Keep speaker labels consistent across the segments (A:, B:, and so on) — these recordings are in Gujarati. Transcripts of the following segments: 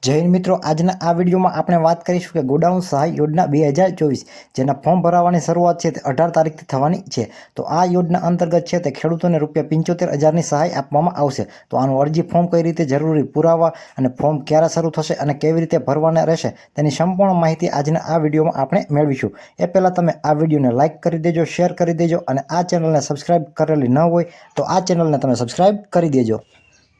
A: જય હિન્દ મિત્રો, આજના આ વિડીયોમાં આપણે વાત કરીશું કે ગોડાઉન સહાય યોજના 2024 જેના ફોર્મ ભરાવાની શરૂઆત છે તે 18 તારીખથી થવાની છે। તો આ યોજના અંતર્ગત છે તે ખેડૂતોને ₹75,000ની સહાય આપવામાં આવશે। તો આનું અરજી ફોર્મ કઈ રીતે જરૂરી પુરાવા અને ફોર્મ ક્યારે શરૂ થશે અને કેવી રીતે ભરવાના રહેશે તેની સંપૂર્ણ માહિતી આજના આ વિડીયોમાં આપણે મેળવીશું। એ પહેલાં તમે આ વિડીયોને લાઇક કરી દેજો, શેર કરી દેજો અને આ ચેનલને સબસ્ક્રાઇબ કરેલી ન હોય તો આ ચેનલને તમે સબસ્ક્રાઇબ કરી દેજો।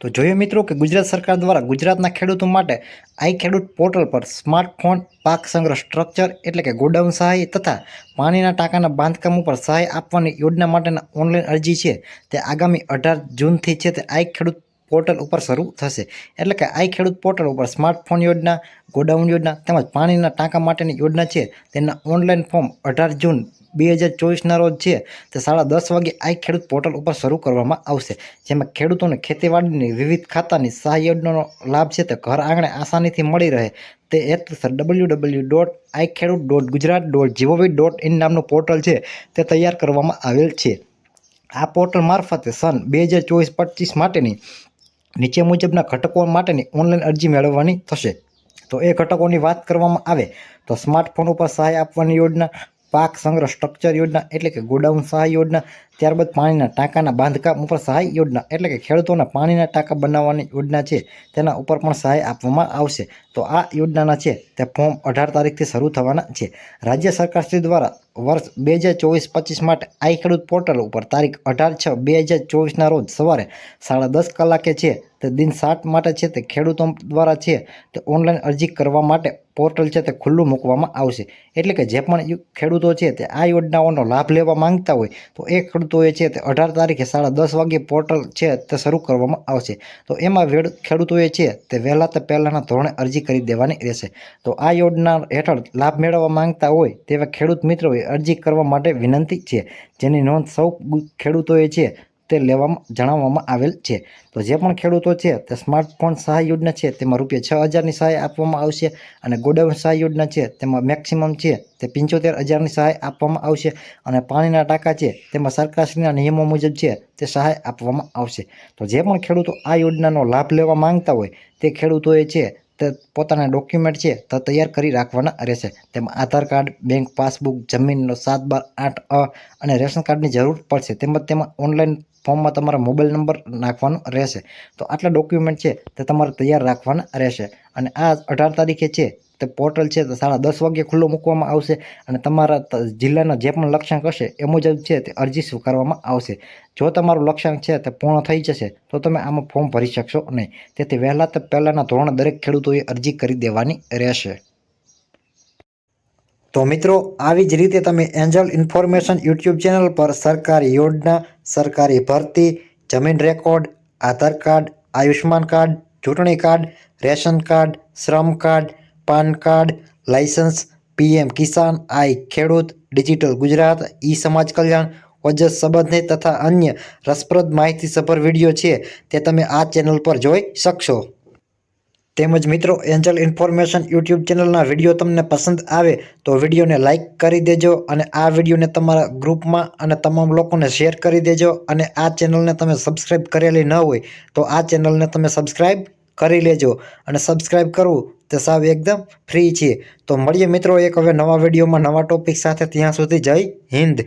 A: તો જોઈએ મિત્રો કે ગુજરાત સરકાર દ્વારા ગુજરાતના ખેડૂતો માટે આઈ ખેડૂત પોર્ટલ પર સ્માર્ટફોન પાક સંગ્રહ સ્ટ્રક્ચર એટલે કે ગોડાઉન સહાય તથા પાણીના ટાંકાના બાંધકામ ઉપર સહાય આપવાની યોજના માટેના ઓનલાઈન અરજી છે તે આગામી 18 જૂનથી છે તે આઈ ખેડૂત પોર્ટલ ઉપર શરૂ થશે। એટલે કે આઈ ખેડૂત પોર્ટલ ઉપર સ્માર્ટફોન યોજના, ગોડાઉન યોજના તેમજ પાણીના ટાંકા માટેની યોજના છે તેના ઓનલાઈન ફોર્મ 18 જૂન 2024ના રોજ છે તે 10:30 વાગે આઈ ખેડૂત પોર્ટલ ઉપર શરૂ કરવામાં આવશે। જેમાં ખેડૂતોને ખેતીવાડીની વિવિધ ખાતાની સહાય યોજનાનો લાભ છે તે ઘર આંગણે આસાનીથી મળી રહે તે હેતુસર www.ikhedut.gujarat.gov.in નામનું પોર્ટલ છે તે તૈયાર કરવામાં આવેલ છે। આ પોર્ટલ મારફતે સન 2024-25 માટેની નીચે મુજબના ઘટકો માટેની ઓનલાઈન અરજી મેળવવાની થશે। તો એ ઘટકોની વાત કરવામાં આવે તો સ્માર્ટફોન ઉપર સહાય આપવાની યોજના, પાક સંગ્રહ સ્ટ્રક્ચર યોજના એટલે કે ગોડાઉન સહાય યોજના, ત્યારબાદ પાણીના ટાંકાના બાંધકામ ઉપર સહાય યોજના એટલે કે ખેડૂતોના પાણીના ટાંકા બનાવવાની યોજના છે તેના ઉપર પણ સહાય આપવામાં આવશે। તો આ યોજનાના છે તે ફોર્મ 18 તારીખથી શરૂ થવાના છે। રાજ્ય સરકારશ્રી દ્વારા વર્ષ 2024-25 માટે આઈ ખેડૂત પોર્ટલ ઉપર તારીખ 18/6/2024ના રોજ સવારે 10:30 કલાકે છે તે દિન 7 માટે છે તે ખેડૂતો દ્વારા છે તે ઓનલાઈન અરજી કરવા માટે પોર્ટલ છે તે ખુલ્લું મૂકવામાં આવશે। એટલે કે જે પણ ખેડૂતો છે તે આ યોજનાઓનો લાભ લેવા માંગતા હોય તો એ ખેડૂતોએ છે તે 18 તારીખે 10:30 વાગે પોર્ટલ છે તે શરૂ કરવામાં આવશે। તો એમાં ખેડૂતોએ છે તે પહેલાંના ધોરણે અરજી કરી દેવાની રહેશે। તો આ યોજના હેઠળ લાભ મેળવવા માંગતા હોય તેવા ખેડૂત મિત્રોએ અરજી કરવા માટે વિનંતી છે, જેની નોંધ સૌ ખેડૂતોએ છે તે લેવામાં જણાવવામાં આવેલ છે। તો જે પણ ખેડૂતો છે તે સ્માર્ટફોન સહાય યોજના છે તેમાં ₹6,000ની સહાય આપવામાં આવશે અને ગોડાઉન સહાય યોજના છે તેમાં મેક્સિમમ છે તે ₹75,000ની સહાય આપવામાં આવશે અને પાણીના ટાંકા છે તેમાં સરકારશ્રીના નિયમો મુજબ છે તે સહાય આપવામાં આવશે। તો જે પણ ખેડૂતો આ યોજનાનો લાભ લેવા માંગતા હોય તે ખેડૂતોએ છે તે પોતાના ડોક્યુમેન્ટ છે તે તૈયાર કરી રાખવાના રહેશે। તેમાં આધાર કાર્ડ, બેંક પાસબુક, જમીનનો 7/12 અને રેશન કાર્ડની જરૂર પડશે। તેમજ તેમાં ઓનલાઈન ફોર્મમાં તમારા મોબાઈલ નંબર નાખવાનો રહેશે। તો આટલા ડોક્યુમેન્ટ છે તે તમારે તૈયાર રાખવાના રહેશે અને આ 18 તારીખે છે તે પોર્ટલ છે તે 10:30 વાગે ખુલ્લું મૂકવામાં આવશે અને તમારા જિલ્લાના જે પણ લક્ષ્યાંક હશે એ મુજબ છે તે અરજી સ્વીકારવામાં આવશે। જો તમારું લક્ષ્યાંક છે તે પૂર્ણ થઈ જશે તો તમે આમાં ફોર્મ ભરી શકશો નહીં। તેથી પહેલાંના ધોરણે દરેક ખેડૂતોએ અરજી કરી દેવાની રહેશે। તો મિત્રો, આવી જ રીતે તમે એન્જલ ઇન્ફોર્મેશન યુટ્યુબ ચેનલ પર સરકારી યોજના, સરકારી ભરતી, જમીન record, Aadhaar card, Ayushman card, ચૂંટણી card, ration card, Shram card, PAN card, licence, PM Kisan, i Khedut, digital Gujarat, ઈ સમાજ કલ્યાણ, ઓજસ સંબંધિત તથા અન્ય રસપ્રદ માહિતીસભર વિડીયો છે તે તમે આ ચેનલ પર જોઈ શકશો। તેમજ મિત્રો, એન્જલ ઇન્ફોર્મેશન યુટ્યુબ ચેનલના વિડીયો તમને પસંદ આવે તો વિડીયોને લાઇક કરી દેજો અને આ વિડીયોને તમારા ગ્રુપમાં અને તમામ લોકોને શેર કરી દેજો અને આ ચેનલને તમે સબસ્ક્રાઈબ કરેલી ન હોય તો આ ચેનલને તમે સબસ્ક્રાઈબ કરી લેજો અને સબસ્ક્રાઈબ કરવું તે સાવ એકદમ ફ્રી છે। તો મળીએ મિત્રો એક હવે નવા વિડીયોમાં નવા ટોપિક સાથે, ત્યાં સુધી જય હિન્દ।